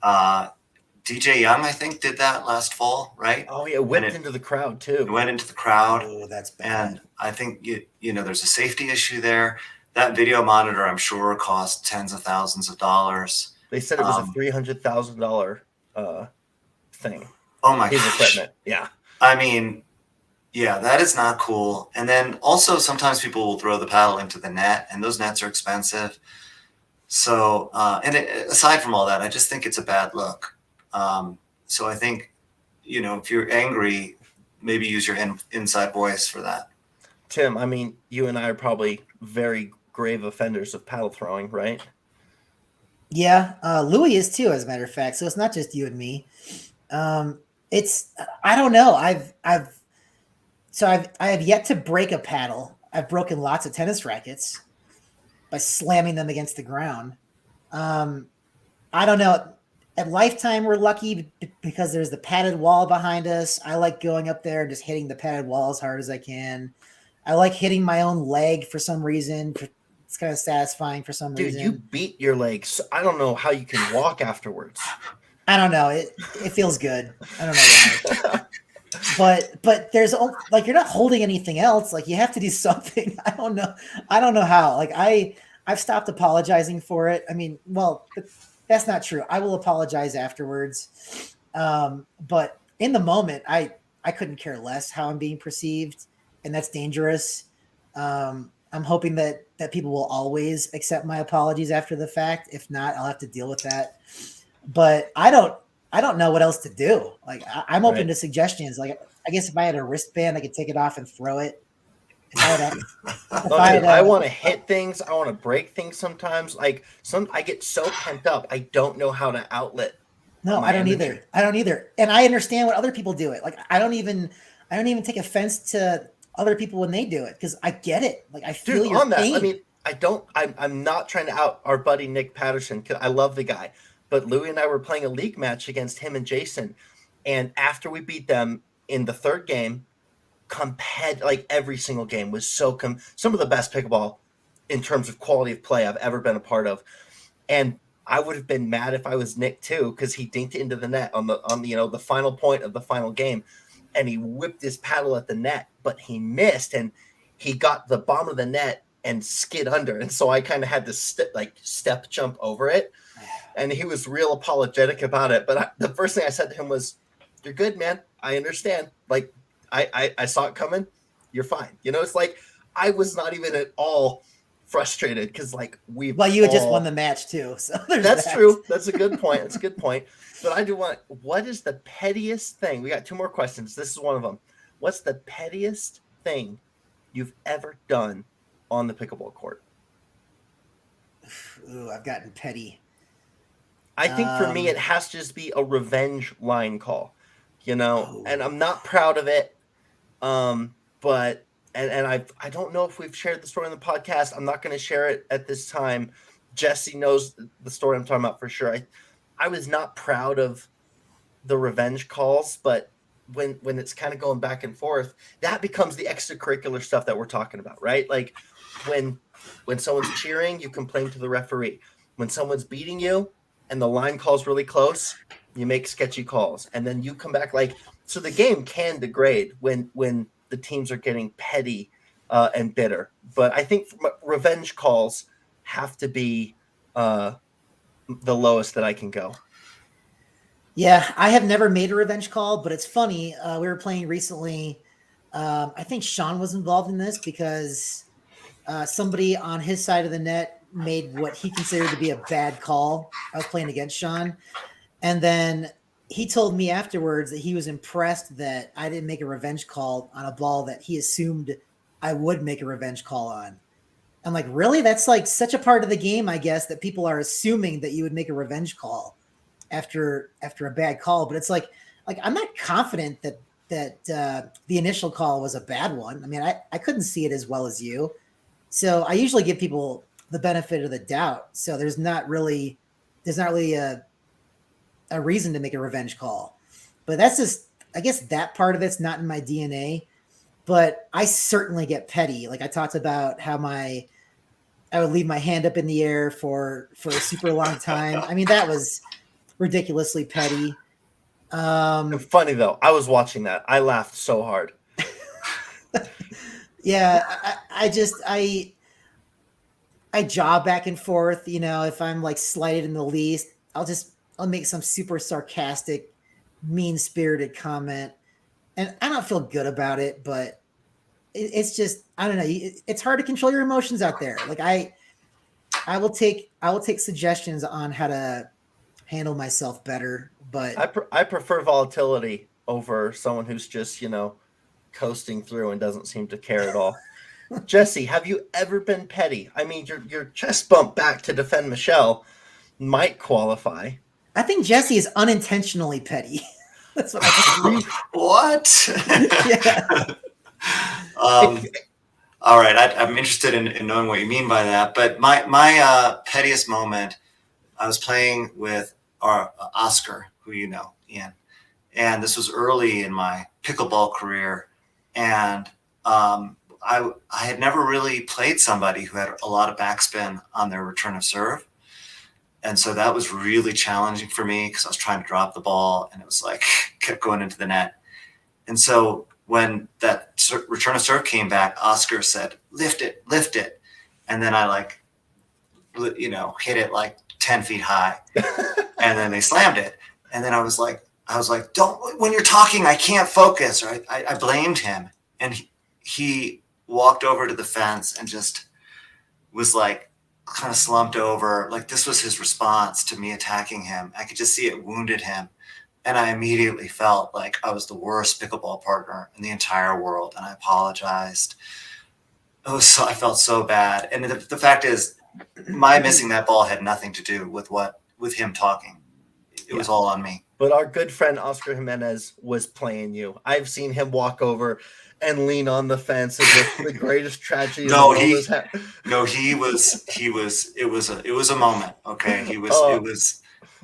DJ Young, I think, did that last fall, right? Oh yeah, whipped into the crowd too. It went into the crowd. Oh, that's bad. And I think you know there's a safety issue there. That video monitor, I'm sure, cost tens of thousands of dollars. They said it was a $300,000 thing. Oh my His gosh. equipment. Yeah. I mean, yeah, that is not cool. And then also sometimes people will throw the paddle into the net, and those nets are expensive. So, aside from all that, I just think it's a bad look. So I think, you know, if you're angry, maybe use your inside voice for that. Tim, I mean, you and I are probably very grave offenders of paddle throwing, right? Yeah, Louis is too, as a matter of fact. So it's not just you and me. I don't know. I have yet to break a paddle. I've broken lots of tennis rackets by slamming them against the ground. I don't know. At Lifetime, we're lucky because there's the padded wall behind us. I like going up there and just hitting the padded wall as hard as I can. I like hitting my own leg for some reason. It's kind of satisfying for some reason. Dude, you beat your legs. I don't know how you can walk afterwards. I don't know. It feels good. I don't know why. but there's like, you're not holding anything else. Like, you have to do something. I don't know how. Like, I've stopped apologizing for it. I mean, well, that's not true. I will apologize afterwards. But in the moment, I couldn't care less how I'm being perceived, and that's dangerous. I'm hoping that people will always accept my apologies after the fact. If not, I'll have to deal with that. But I don't know what else to do. Like, I'm open to suggestions. Like, I guess if I had a wristband, I could take it off and throw it. I want to hit things. I want to break things sometimes. Like, I get so pent up. I don't know how to outlet. No, I don't either. And I understand what other people do it. Like, I don't even take offense to other people when they do it, because I get it. Like, I feel your pain. I mean, I'm not trying to out our buddy Nick Patterson, because I love the guy. But Louis and I were playing a league match against him and Jason. And after we beat them in the third game, like every single game was so some of the best pickleball in terms of quality of play I've ever been a part of. And I would have been mad if I was Nick too, because he dinked it into the net on the final point of the final game, and he whipped his paddle at the net, but he missed, and he got the bottom of the net and skid under. And so I kind of had to step jump over it. And he was real apologetic about it. But the first thing I said to him was, "You're good, man. I understand. Like, I saw it coming. You're fine." You know, it's like, I was not even at all frustrated, because like you had just won the match too. So that's true. That's a good point. But I do want, what is the pettiest thing? We got two more questions. This is one of them. what's the pettiest thing you've ever done on the pickleball court? Ooh, I've gotten petty. I think for me, it has to just be a revenge line call, and I'm not proud of it. But I don't know if we've shared the story on the podcast. I'm not going to share it at this time. Jesse knows the story I'm talking about for sure. I was not proud of the revenge calls, but when it's kind of going back and forth, that becomes the extracurricular stuff that we're talking about, right? Like when someone's cheering, you complain to the referee. When someone's beating you and the line call's really close, you make sketchy calls, and then you come back so the game can degrade when the teams are getting petty and bitter. But I think revenge calls have to be the lowest that I can go. Yeah, I have never made a revenge call, but it's funny. We were playing recently. I think Sean was involved in this because somebody on his side of the net made what he considered to be a bad call. I was playing against Sean. And then he told me afterwards that he was impressed that I didn't make a revenge call on a ball that he assumed I would make a revenge call on. I'm like, really? That's like such a part of the game, I guess, that people are assuming that you would make a revenge call after a bad call. But it's like I'm not confident that the initial call was a bad one. I mean, I couldn't see it as well as you. So I usually give people the benefit of the doubt. So there's not really a reason to make a revenge call. But that's just, I guess that part of it's not in my DNA. But I certainly get petty. Like I talked about how I would leave my hand up in the air for a super long time. I mean, that was ridiculously petty. Funny though, I was watching that. I laughed so hard. Yeah, I jaw back and forth. If I'm like slighted in the least, I'll make some super sarcastic, mean-spirited comment, and I don't feel good about it. But it's just, I don't know. It's hard to control your emotions out there. Like I will take suggestions on how to handle myself better. But I prefer volatility over someone who's just coasting through and doesn't seem to care at all. Jesse, have you ever been petty? I mean, your chest bump back to defend Michelle might qualify. I think Jesse is unintentionally petty. That's what I think. What? Yeah. All right. I'm interested in knowing what you mean by that. But my pettiest moment, I was playing with our Oscar, who you know, Ian, and this was early in my pickleball career, and I had never really played somebody who had a lot of backspin on their return of serve. And so that was really challenging for me because I was trying to drop the ball and it was like kept going into the net. And so when that return of serve came back, Oscar said, lift it. And then I hit it like 10 feet high and then they slammed it. And then I was like, don't, when you're talking, I can't focus. Right. I blamed him, and he walked over to the fence and just was like, kind of slumped over. Like this was his response to me attacking him. I could just see it wounded him. And I immediately felt like I was the worst pickleball partner in the entire world. And I apologized. I felt so bad. And the fact is, my missing that ball had nothing to do with him talking. It was all on me. But our good friend Oscar Jimenez was playing you. I've seen him walk over and lean on the fence as if the greatest tragedy. It was a moment. Okay.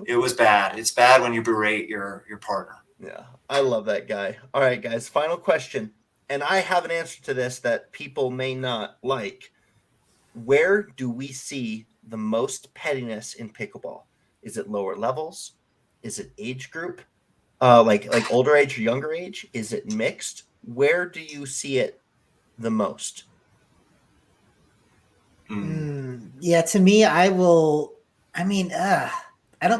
It was bad. It's bad when you berate your partner. Yeah. I love that guy. All right, guys. Final question. And I have an answer to this that people may not like. Where do we see the most pettiness in pickleball? Is it lower levels? Is it age group? Like older age or younger age? Is it mixed? Where do you see it the most? Yeah, to me, I don't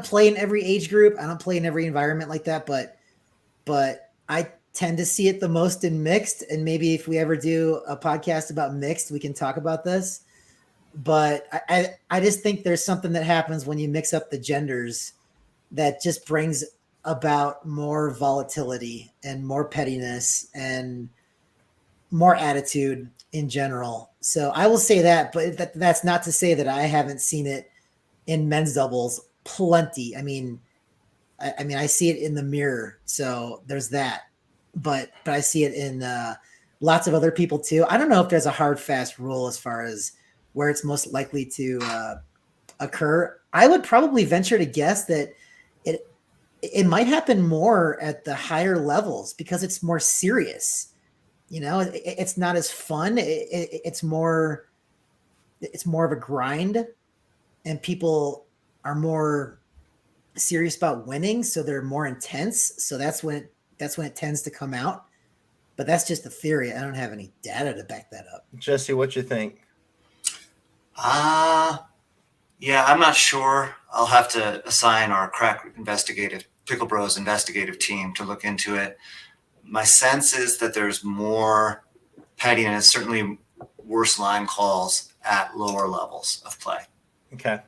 play in every age group. I don't play in every environment like that, but I tend to see it the most in mixed. And maybe if we ever do a podcast about mixed, we can talk about this. But I just think there's something that happens when you mix up the genders that just brings about more volatility and more pettiness and more attitude in general. So I will say that, but that's not to say that I haven't seen it in men's doubles plenty. I mean, I see it in the mirror. So there's that, but I see it in lots of other people too. I don't know if there's a hard, fast rule as far as where it's most likely to occur. I would probably venture to guess that it might happen more at the higher levels because it's more serious. You know, it's not as fun. It's more of a grind, and people are more serious about winning, so they're more intense. So that's when it tends to come out. But that's just a theory. I don't have any data to back that up. Jesse, what you think? Yeah, I'm not sure. I'll have to assign our PickleBros investigative team to look into it. My sense is that there's more pettiness, certainly worse line calls at lower levels of play. Okay.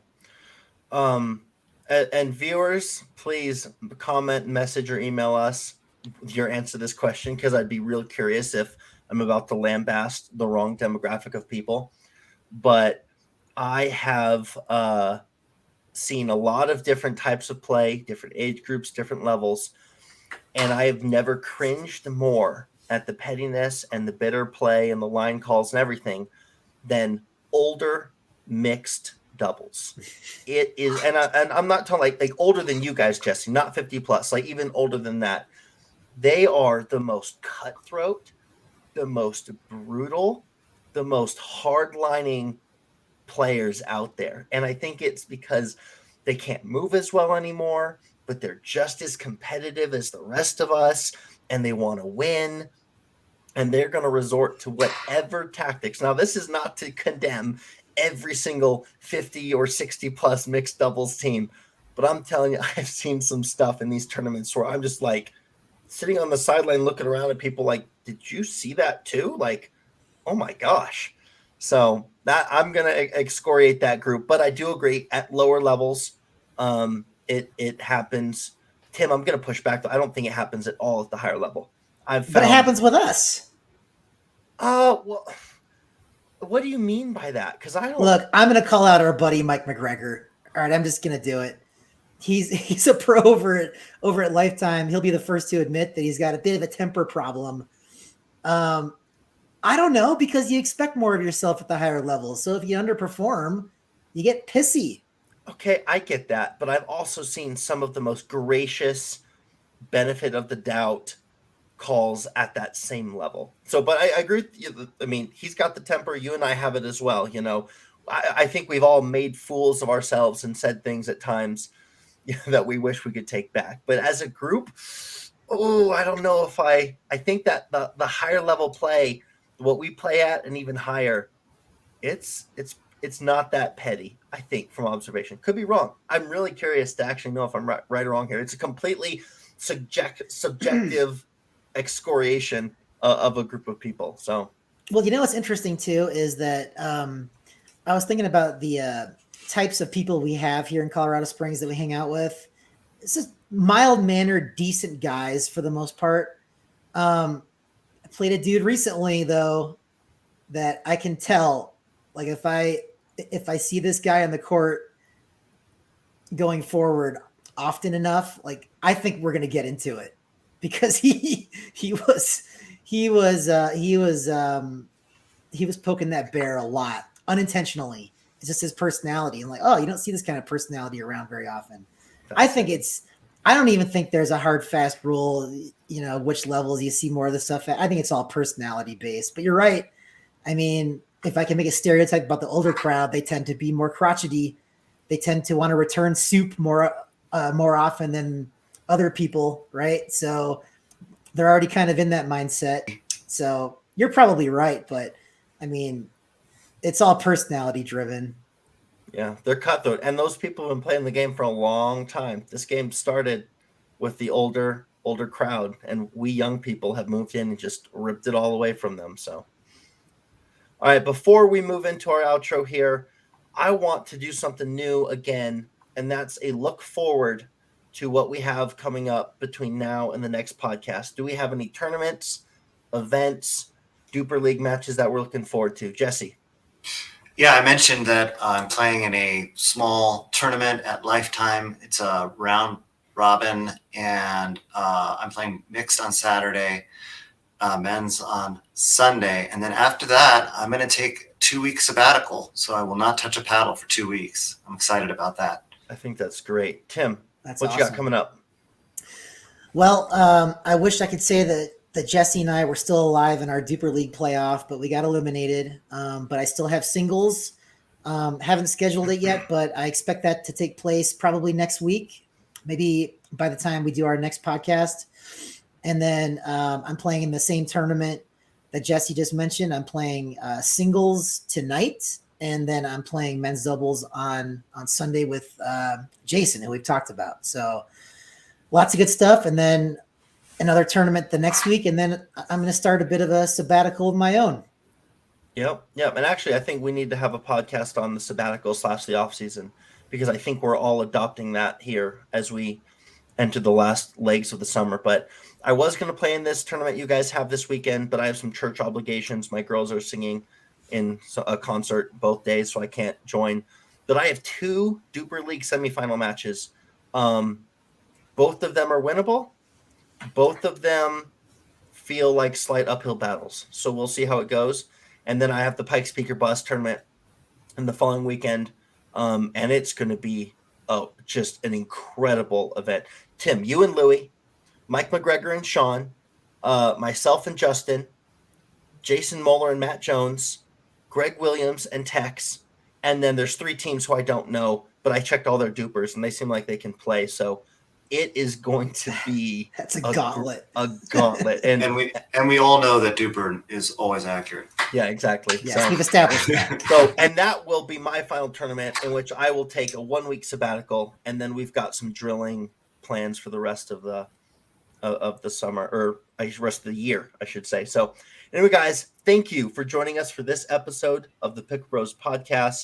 And viewers, please comment, message, or email us your answer to this question, because I'd be real curious if I'm about to lambaste the wrong demographic of people. But I have seen a lot of different types of play, different age groups, different levels, and I have never cringed more at the pettiness and the bitter play and the line calls and everything than older mixed doubles. It is, and I'm not talking like older than you guys, Jesse, not 50 plus, like even older than that. They are the most cutthroat, the most brutal, the most hardlining players out there. And I think it's because they can't move as well anymore, but they're just as competitive as the rest of us, and they want to win, and they're going to resort to whatever tactics. Now, this is not to condemn every single 50 or 60 plus mixed doubles team, but I'm telling you, I've seen some stuff in these tournaments where I'm just like sitting on the sideline looking around at people like, did you see that too? Like, oh my gosh. So that I'm going to excoriate that group, but I do agree at lower levels, it happens. Tim, I'm going to push back. I don't think it happens at all at the higher level. But it happens with us. Well, what do you mean by that? Because I don't look. I'm going to call out our buddy Mike McGregor. All right, I'm just going to do it. He's a pro over at Lifetime. He'll be the first to admit that he's got a bit of a temper problem. I don't know, because you expect more of yourself at the higher levels. So if you underperform, you get pissy. Okay, I get that, but I've also seen some of the most gracious benefit of the doubt calls at that same level. So, but I agree with you. I mean, he's got the temper. You and I have it as well. You know, I think we've all made fools of ourselves and said things at times that we wish we could take back. But as a group, I don't know if I think that the higher level play, what we play at and even higher, it's not that petty, I think, from observation. Could be wrong. I'm really curious to actually know if I'm right or wrong here. It's a completely subjective excoriation of a group of people. So, well, you know what's interesting too is that I was thinking about the types of people we have here in Colorado Springs that we hang out with. It's just mild-mannered, decent guys for the most part. I played a dude recently though that I can tell, like if I see this guy on the court going forward often enough, like I think we're gonna get into it, because he was poking that bear a lot unintentionally. It's just his personality, and like, oh, you don't see this kind of personality around very often. I don't even think there's a hard, fast rule, you know, which levels you see more of the stuff at. I think it's all personality based, but you're right. I mean, if I can make a stereotype about the older crowd, they tend to be more crotchety. They tend to want to return soup more often than other people, right? So they're already kind of in that mindset. So you're probably right, but I mean, it's all personality driven. Yeah, they're cutthroat, and those people have been playing the game for a long time. This game started with the older crowd, and we young people have moved in and just ripped it all away from them. So, all right, before we move into our outro here, I want to do something new again, and that's a look forward to what we have coming up between now and the next podcast. Do we have any tournaments, events, DUPR League matches that we're looking forward to? Jesse? Yeah, I mentioned that I'm playing in a small tournament at Lifetime. It's a round robin, and I'm playing mixed on Saturday, men's on Sunday. And then after that, I'm going to take 2 weeks sabbatical. So I will not touch a paddle for 2 weeks. I'm excited about that. I think that's great. Tim, That's what awesome. you got coming up? Well, I wish I could say that Jesse and I were still alive in our DUPR League playoff, but we got eliminated. But I still have singles. Haven't scheduled it yet, but I expect that to take place probably next week, maybe by the time we do our next podcast. And then I'm playing in the same tournament that Jesse just mentioned. I'm playing singles tonight, and then I'm playing men's doubles on Sunday with Jason, who we've talked about. So lots of good stuff. And then another tournament the next week, and then I'm going to start a bit of a sabbatical of my own. Yep. And actually, I think we need to have a podcast on the sabbatical / the off season, because I think we're all adopting that here as we enter the last legs of the summer. But I was going to play in this tournament you guys have this weekend, but I have some church obligations. My girls are singing in a concert both days, so I can't join. But I have 2 DUPR League semifinal matches. Both of them are winnable. Both of them feel like slight uphill battles. So we'll see how it goes. And then I have the Pikes Peak or Bust tournament in the following weekend. And it's going to be just an incredible event. Tim, you and Louie, Mike McGregor and Sean, myself and Justin, Jason Moeller and Matt Jones, Greg Williams and Tex. And then there's 3 teams who I don't know, but I checked all their DUPRs and they seem like they can play. So it is going to be That's a gauntlet. A gauntlet. And we all know that DUPR is always accurate. Yeah, exactly. Yes, So- we've established that. And that will be my final tournament, in which I will take a 1 week sabbatical, and then we've got some drilling plans for the rest of the summer, or rest of the year, I should say. So, anyway, guys, thank you for joining us for this episode of the PickleBros podcast.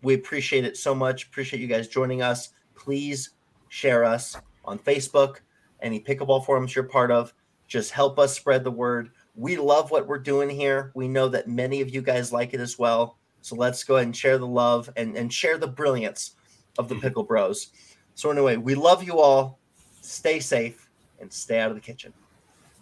We appreciate it so much. Appreciate you guys joining us. Please share us on Facebook, any pickleball forums you're part of. Just help us spread the word. We love what we're doing here. We know that many of you guys like it as well. So let's go ahead and share the love and share the brilliance of the PickleBros. So anyway, we love you all. Stay safe and stay out of the kitchen.